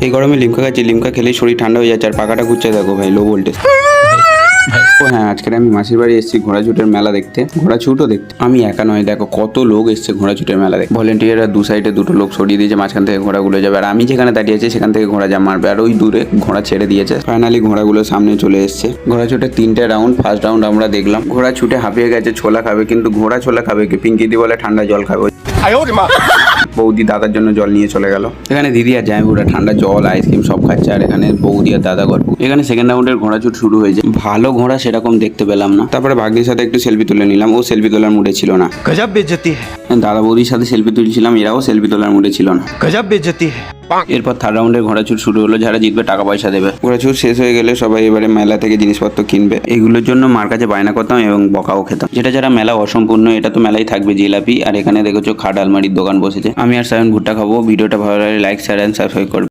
এই গরমে লিমকা খাচ্ছি, লিমকা খেলেই শরীর ঠান্ডা হয়ে যাচ্ছে আর পাকাটা ঘুরছে দেখো ভাই, লো ভোল্টেজ। ও হ্যাঁ, আজকে আমি মাসির বাড়ি এসেছি ঘোড়াছুটের মেলা দেখতে, ঘোড়াছুটও দেখতে। আমি একা নয়, দেখো কত লোক এসছে ঘোড়াছুটের মেলা দেখতে। ভলেন্টিয়াররা দু সাইডে দুটো লোক সরিয়ে দিয়েছে, মাঝখান থেকে ঘোড়াগুলো যাবে আর আমি যেখানে দাঁড়িয়ে আছি সেখান থেকে ঘোড়া জাম মারবে আর ওই দূরে ঘোড়া ছেড়ে দিয়েছে। ফাইনালি ঘোড়াগুলো সামনে চলে এসছে। ঘোড়াছুটের 3টে রাউন্ড, ফার্স্ট রাউন্ড আমরা দেখলাম। ঘোড়া ছুটে হাঁপিয়ে গেছে, ছোলা খাবে, কিন্তু ঘোড়া ছোলা খাবে কি? পিঙ্কিদি বলে ঠান্ডা জল খাবে। বৌদি দাদার জন্য জল নিয়ে চলে গেল। এখানে দিদি আর জামাইবুড়া ঠান্ডা জল আইসক্রিম সব খাচ্ছে আর এখানে বৌদি আর দাদা গল্প। এখানে সেকেন্ড রাউন্ডের ঘোড়াছুট শুরু হয়েছে। ভালো ঘোড়া সেরকম দেখতে পেলাম না। তারপরে ভাগ্নির সাথে একটু সেলফি তুলে নিলাম, ও সেলফি তোলার মুডে ছিল না। गजब बेइज्जती है, দাদা বৌদির সাথে সেলফি তুলছিলাম, এরাও সেলফি তোলার মুডে ছিল না। गजब बेइज्जती है। এরপর থার্ড রাউন্ডের ঘোড়াছুট শুরু হলো, যারা জিতবে টাকা পয়সা দেবে। ঘোড়াছুট শেষ হয়ে গেলে সবাই এবারে মেলা থেকে জিনিসপত্র কিনবে। এগুলোর জন্য মার কাছে বায়না করতাম এবং বকাও খেতাম। যেটা যারা মেলা অসম্পূর্ণ, এটা তো মেলাই থাকবে জিলাপি। আর এখানে দেখেছো খাট আলমারির দোকান বসেছে। আমি আর সায়ন ভুট্টা খাবো। ভিডিওটা ভালো লাগলে লাইক, শেয়ার এন্ড সাবস্ক্রাইব করবে।